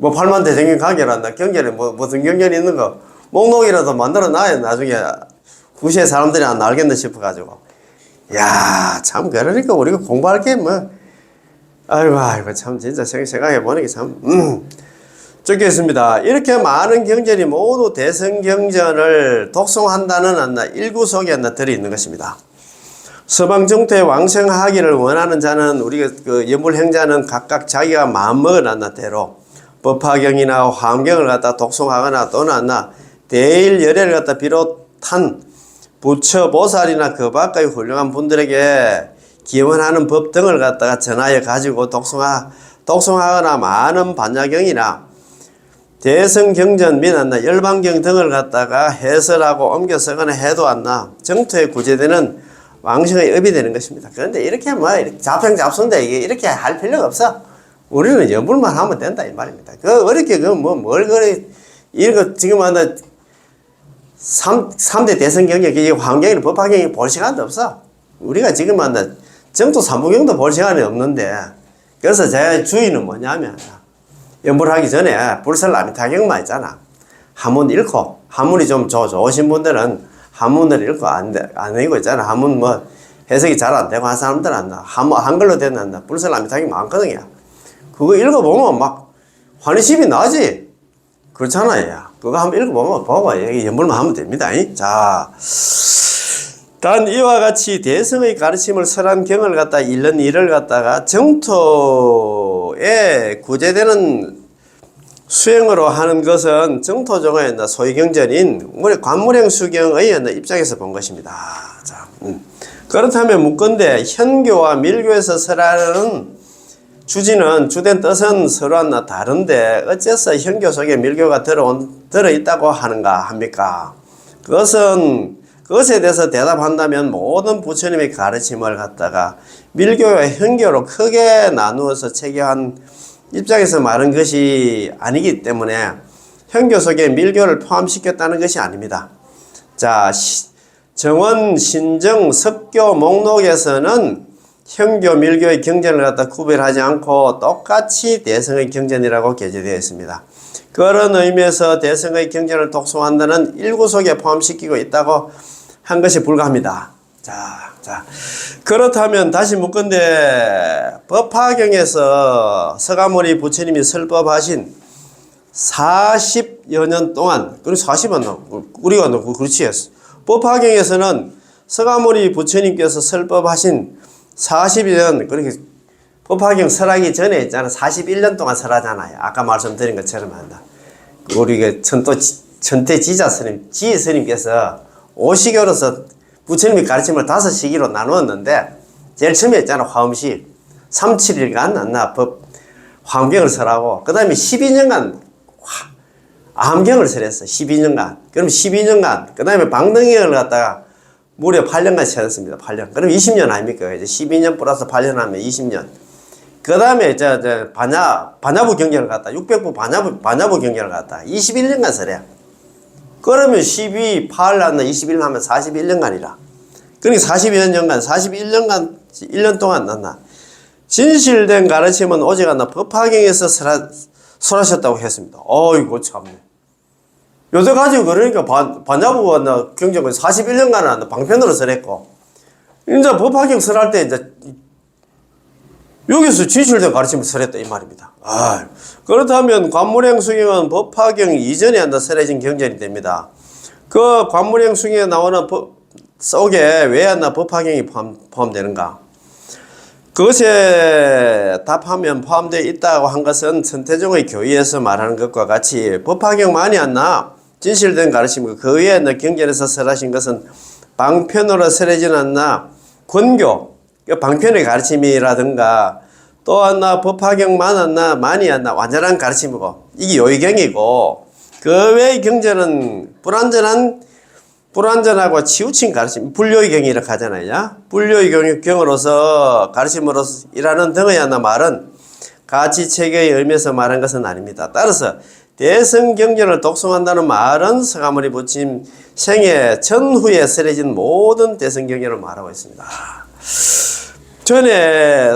팔만대장경 가게란다. 경전에 무슨 경전이 있는 거. 목록이라도 만들어 놔야 나중에 후세 사람들이 안 알겠나 싶어가지고. 참, 그러니까 우리가 공부할 게 아이고, 참, 진짜 생각해보는 게 참, 적혀 있습니다. 이렇게 많은 경전이 모두 대성경전을 독송한다는 일구 속에 들어있는 것입니다. 서방정토에 왕생하기를 원하는 자는 우리가 연불행자는 각각 자기가 마음먹은 대로 법화경이나 화엄경을 갖다 독송하거나 또는 대일열애를 갖다 비롯한 부처 보살이나 그 밖의 훌륭한 분들에게 기원하는 법 등을 갖다가 전하여 가지고 독송하거나 많은 반야경이나 대성경전 및 열반경 등을 갖다가 해설하고 옮겨 쓰거나 해도 정토에 구제되는 왕생의 업이 되는 것입니다. 그런데 이렇게 잡생잡순데 이렇게 할 필요가 없어. 우리는 연불만 하면 된다 이 말입니다. 어렵게 뭘 그래 이거 지금 3대 대성경전 환경이나 법화경이 볼 시간도 없어. 우리가 지금 정토 3부경도 볼 시간이 없는데 그래서 제 주의는 뭐냐면 연불하기 전에 불설라미타경만 있잖아. 한문 읽고 한문이 좀 좋으신 분들은 한문을 읽고 안 읽고 있잖아. 한문 해석이 잘 안 되고 한 사람들 안 나. 한글로 된 안 나. 불설남이탁이 많거든요. 그거 읽어보면 막 환희심이 나지. 그렇잖아요. 그거 한번 읽어보면 봐봐. 연불만 하면 됩니다. 자, 단 이와 같이 대성의 가르침을 설한경을 갖다 읽는 일을 갖다가 정토에 구제되는 수행으로 하는 것은 정토종의 소위경전인 우리 관물행수경의 입장에서 본 것입니다. 자, 그렇다면 묻건대 현교와 밀교에서 설하는 주지는 주된 뜻은 서로 다른데 어째서 현교 속에 밀교가 들어있다고 하는가 합니까? 그것에 대해서 대답한다면 모든 부처님의 가르침을 갖다가 밀교와 현교로 크게 나누어서 체계한 입장에서 말한 것이 아니기 때문에 현교 속에 밀교를 포함시켰다는 것이 아닙니다. 자, 정원, 신정, 석교 목록에서는 현교, 밀교의 경전을 갖다 구별하지 않고 똑같이 대성의 경전이라고 게재되어 있습니다. 그런 의미에서 대성의 경전을 독송한다는 일구 속에 포함시키고 있다고 한 것이 불가합니다. 자, 그렇다면 다시 묻건대 법화경에서 서가모니 부처님이 설법하신 40여 년 동안, 그리고 40은 우리가 그렇지. 법화경에서는 서가모니 부처님께서 설법하신 40년, 그렇게 법화경 설하기 전에 있잖아. 41년 동안 설하잖아요. 아까 말씀드린 것처럼 한다. 우리 천태지자 스님, 지 스님께서 오시교로서 부처님이 가르침을 5시기로 나누었는데, 제일 처음에 있잖아. 화엄시 37일간 화엄경을 설하고, 그 다음에 12년간 암경을 설했어. 12년간. 그럼 12년간, 그 다음에 방등경을 갖다가 무려 8년간 세웠습니다. 8년. 그럼 20년 아닙니까? 이제 12년 플러스 8년 하면 20년. 그 다음에 반야부 경전을 갖다, 600부 반야부 경전을 갖다 21년간 설해. 그러면 12, 8 하면 21년 하면 41년간이라. 그러니까 41년간, 1년 동안 났나. 진실된 가르침은 오직 법화경에서 설하셨다고 했습니다. 어이구, 참네. 요새까지 그러니까 반야부 경전을 41년간 방편으로 설했고, 이제 법화경 설할 때 이제 여기서 진실된 가르침을 설했다 이 말입니다. 그렇다면 관물행수경은 법화경 이전에 설해진 경전이 됩니다. 그 관물행수경에 나오는 속에 왜 법화경이 포함되는가? 그것에 답하면 포함되어 있다고 한 것은 천태종의 교의에서 말하는 것과 같이 법화경만이 진실된 가르침, 그 위에 경전에서 설하신 것은 방편으로 설하지는 않나 권교, 방편의 가르침이라든가 또 법화경만 많이 완전한 가르침이고 이게 요의경이고 그 외의 경전은 불완전하고 치우친 가르침, 불요의경이라고 하잖아요. 불요의경으로서 가르침으로서 일하는 등의 말은 가치체계의 의미에서 말한 것은 아닙니다. 따라서 대성경전을 독송한다는 말은 서가모니 부처님 생애 전후에 설해진 모든 대성경전을 말하고 있습니다. 전에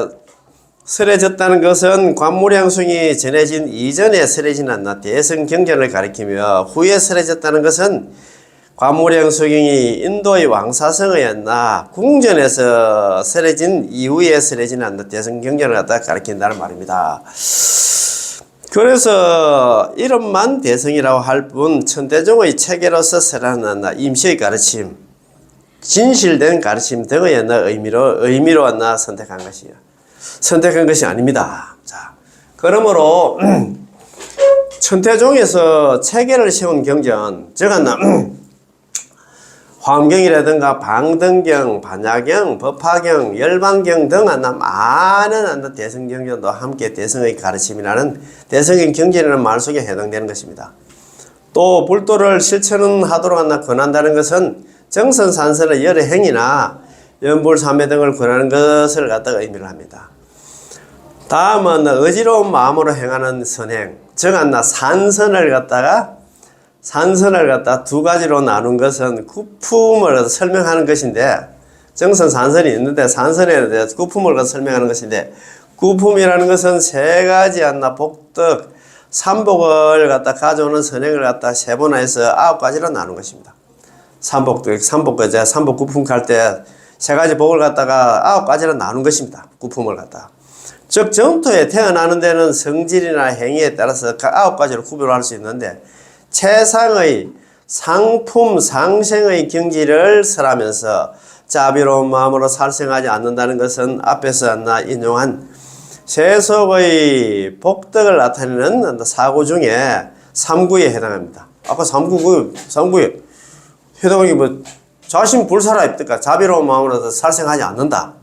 설해졌다는 것은 관무량숭이 전해진 이전에 설해진 않나 대성경전을 가리키며 후에 설해졌다는 것은 관무량숭이 인도의 왕사성의 궁전에서 설해진 이후에 설해진 않나 대성경전을 갖다 가리킨다는 말입니다. 그래서 이름만 대성이라고 할 뿐 천대종의 체계로서 설하는 임시의 가르침, 진실된 가르침 등의 의미로 선택한 것이 아닙니다. 자, 그러므로 천태종에서 체계를 세운 경전, 즉 화엄경이라든가 방등경, 반야경, 법화경, 열반경 등 많은 대성경전도 함께 대성의 가르침이라는 대성의 경전이라는 말 속에 해당되는 것입니다. 또 불도를 실천하도록 권한다는 것은 정선산선의 여러 행위나 연불삼매 등을 권하는 것을 갖다가 의미를 합니다. 다음은 의지로운 마음으로 행하는 선행, 즉 산선을 갖다가 두 가지로 나눈 것은 구품을 설명하는 것인데, 정선 산선이 있는데 산선에 대해서 구품을 설명하는 것인데, 구품이라는 것은 세 가지 복덕, 삼복을 가져오는 선행을 세분화해서 9가지로 나눈 것입니다. 삼복 구품 갈 때 세 가지 복을 갖다가 9가지로 나눈 것입니다. 구품을 갖다가. 즉 정토에 태어나는 데는 성질이나 행위에 따라서 각 9가지로 구별할 수 있는데 최상의 상품 상생의 경지를 설하면서 자비로운 마음으로 살생하지 않는다는 것은 앞에서 인용한 세속의 복덕을 나타내는 사고 중에 3구에 해당합니다. 아까 3구에 해당하는 게 뭐 자신 불사라 입니까? 자비로운 마음으로 살생하지 않는다.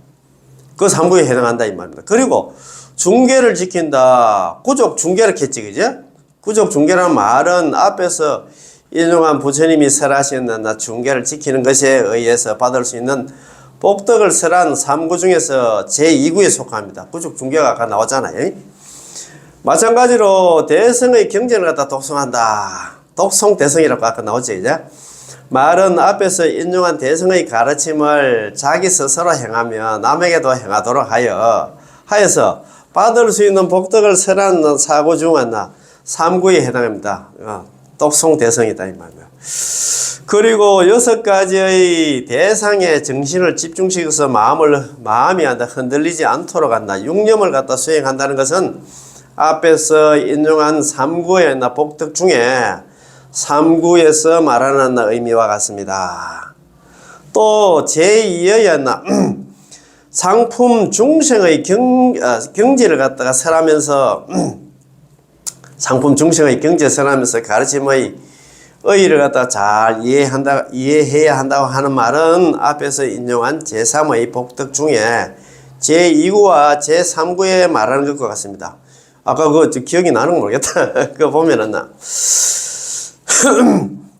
그 3구에 해당한다 이 말입니다. 그리고 중계를 지킨다. 구족 중계를 했지 그죠? 구족 중계라는 말은 앞에서 인용한 부처님이 설하신 중계를 지키는 것에 의해서 받을 수 있는 복덕을 설한 3구 중에서 제2구에 속합니다. 구족 중계가 아까 나왔잖아요. 마찬가지로 대성의 경전을 갖다 독송한다. 독송 대성이라고 아까 나왔죠. 이제 말은 앞에서 인용한 대성의 가르침을 자기 스스로 행하며 남에게도 행하도록 하여서 받을 수 있는 복덕을 설한 사고 중 하나 3구에 해당합니다. 독송 대성이다 이 말이에요. 그리고 6가지의 대상의 정신을 집중시켜서 마음이 흔들리지 않도록 육념을 갖다 수행한다는 것은 앞에서 인용한 3구의 복덕 중에 3구에서 말하는 의미와 같습니다. 또 제2의 상품 중생의 경지를 갖다가 설하면서 상품 중생의 경지를 설하면서 가르침의 의의를 갖다가 잘 이해해야 한다고 하는 말은 앞에서 인용한 제3의 복덕 중에 제2구와 제3구에 말하는 것과 같습니다. 아까 그거 기억이 나는 거 모르겠다. 그거 보면은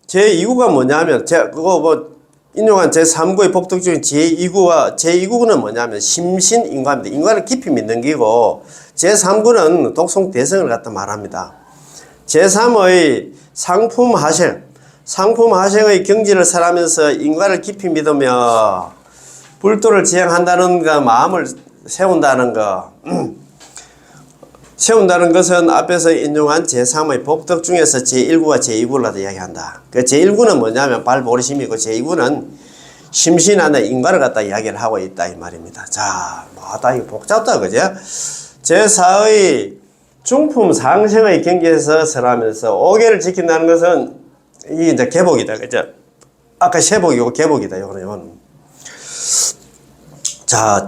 제2구가 뭐냐면 그거 뭐 인용한 제3구의 복덕 중에 제2구는 뭐냐면 심신인과입니다. 인과를 깊이 믿는 기고 제3구는 독송 대성을 갖다 말합니다. 제3의 상품하생의 경지를 설하면서 인과를 깊이 믿으며 불도를 지향한다는 거, 마음을 세운다는 거. 세운다는 것은 앞에서 인용한 제3의 복덕 중에서 제1구와 제2구를 이야기한다. 그 제1구는 뭐냐면 발보리심이고 제2구는 심신하는 인과를 갖다 이야기를 하고 있다 이 말입니다. 자, 뭐다 이거 복잡다 그죠? 제4의 중품 상생의 경계에서 설하면서 5개를 지킨다는 것은 이게 이제 개복이다 그죠? 아까 세복이고 개복이다 요거는. 자,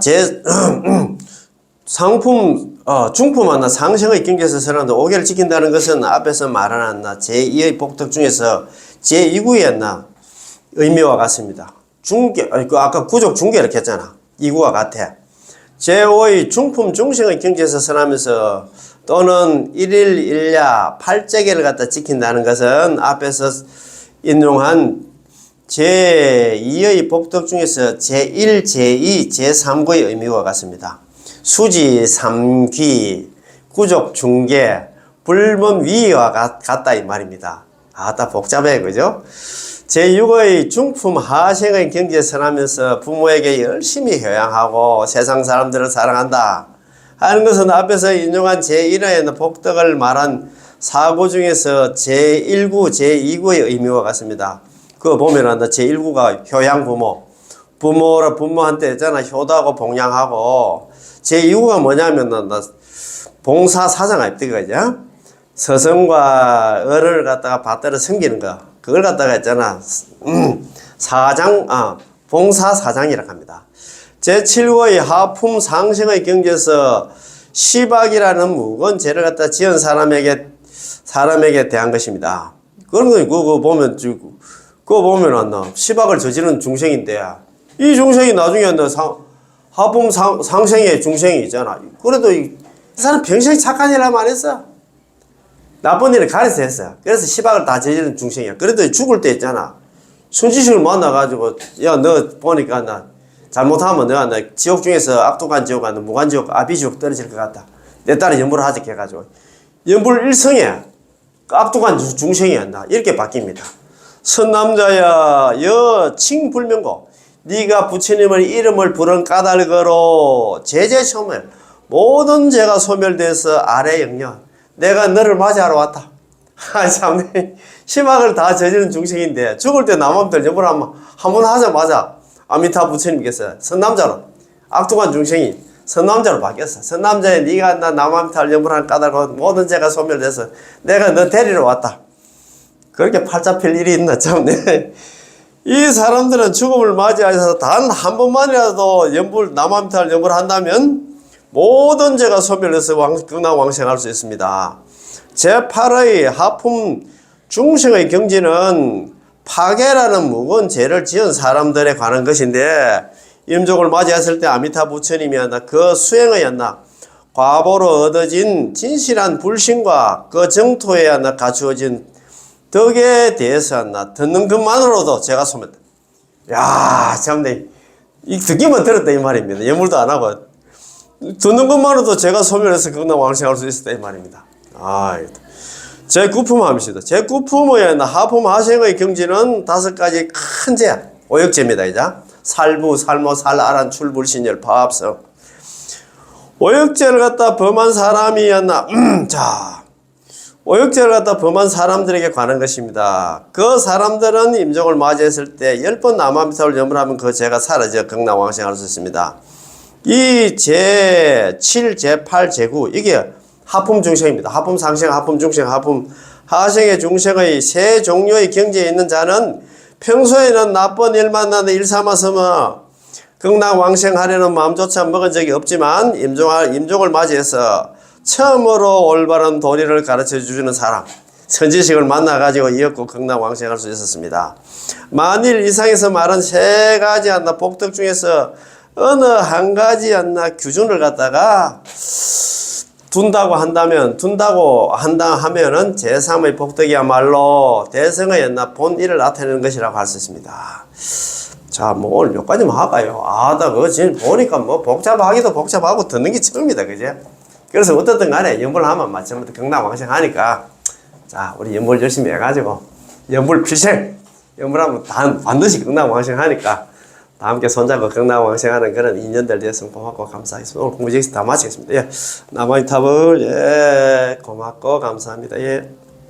중품하나 상생의 경계에서 설하는데 5개를 지킨다는 것은 앞에서 말하는 제2의 복덕 중에서 제2구의 의미와 같습니다. 아까 구족 중계 이렇게 했잖아. 2구와 같아. 제5의 중품 중생의 경지에서 설하면서 또는 1일 1야 8제계를 갖다 지킨다는 것은 앞에서 인용한 제2의 복덕 중에서 제1, 제2, 제3구의 의미와 같습니다. 수지, 삼귀, 구족 중계, 불문 위와 같다 이 말입니다. 다 복잡해 그죠? 제6의 중품 하생의 경지에 설하면서 부모에게 열심히 효양하고 세상 사람들을 사랑한다 하는 것은 앞에서 인용한 제1의 복덕을 말한 사고 중에서 제1구, 제2구의 의미와 같습니다. 그거 보면 제1구가 효양 부모한테 있잖아 효도하고 봉양하고 제2구가 뭐냐면 봉사사장 아닙니까 그죠? 서성과 어른을 갖다가 받들어 섬기는 거 그걸 갖다가 있잖아 봉사사장이라고 합니다. 제7구의 하품 상생의 경지에서 시박이라는 무거운 죄를 갖다 지은 사람에게 대한 것입니다. 그거 보면 시박을 저지른 중생인데 이 중생이 나중에 하품 상생의 중생이 있잖아. 그래도 이 사람 평생이 착한 일 하면 안 했어. 나쁜 일을 가르쳐 했어. 그래서 시박을 다 저지른 중생이야. 그래도 죽을 때 있잖아. 순지식을 만나가지고 야 너 보니까 나 잘못하면 내가 지옥 중에서 악독한 지옥 무간지옥 아비지옥 떨어질 것 같다. 내 딸이 연불을 하자 해가지고 연불 일성에 악독한 중생이야. 이렇게 바뀝니다. 선남자야 여 칭불명고 네가 부처님의 이름을 부른 까닭으로 제제소멸 모든 죄가 소멸돼서 아래 영년 내가 너를 맞이하러 왔다. 참 시박을 다 저지른 중생인데 죽을 때 남한들 연불 한번 하자마자 아미타 부처님께서 선남자로 악동한 중생이 선남자로 바뀌었어. 선남자에 네가 나 남아미타를 염불하는 까닭으로 모든 죄가 소멸돼서 내가 너 데리러 왔다. 그렇게 팔자 필 일이 있나 참. 네. 이 사람들은 죽음을 맞이해서 단 한 번만이라도 남아미타를 염불한다면 모든 죄가 소멸해서 극락왕생할 수 있습니다. 제8의 하품 중생의 경지는 파괴라는 무거운 죄를 지은 사람들에 관한 것인데, 임종을 맞이했을 때 아미타 부처님이었나 그 수행의였나 과보로 얻어진 진실한 불신과 그 정토에였나 갖추어진 덕에 대해서였나 듣는 것만으로도 제가 소멸다. 야, 참네. 이 듣기만 들었다 이 말입니다. 예물도 안 하고 듣는 것만으로도 제가 소멸해서 극락왕생할 수 있었다 이 말입니다. 제9품함이시다. 제9품의 하품 하생의 경지는 5가지 큰 죄, 오역죄입니다. 이제 살부, 살모, 살아란, 출불신열, 파합성. 오역죄를 갖다 범한 사람이었나? 자, 오역죄를 갖다 범한 사람들에게 관한 것입니다. 그 사람들은 임종을 맞이했을 때 10번 남아미타를 염불하면 그 죄가 사라져 극락왕생할 수 있습니다. 이 제7, 제8, 제9 이게 하품 중생입니다. 하품 상생, 하품 중생, 하품 하생의 중생의 세 종류의 경지에 있는 자는 평소에는 나쁜 일만 나는 일 삼아서 극락왕생하려는 마음조차 먹은 적이 없지만 임종을 맞이해서 처음으로 올바른 도리를 가르쳐 주시는 사람, 선지식을 만나가지고 이었고 극락왕생할 수 있었습니다. 만일 이상에서 말한 3가지 복덕 중에서 어느 한 가지 규준을 갖다가 둔다고 하면은 제3의 복덕이야말로 대성의 본일을 나타내는 것이라고 할 수 있습니다. 자, 오늘 여기까지만 할까요? 그거 지금 보니까 복잡하기도 복잡하고 듣는 게 처음이다, 그제? 그래서 어떻든 간에 연불 하면 마침부터 극락왕생 하니까, 자, 우리 연불 열심히 해가지고, 연불 필생! 연불하면 반드시 극락왕생 하니까, 다 함께 손잡고 극락왕생하는 그런 인연들 되었으면 고맙고 감사하겠습니다. 오늘 공부지에서 다 마치겠습니다. 예. 남아미탑을, 고맙고 감사합니다. 예.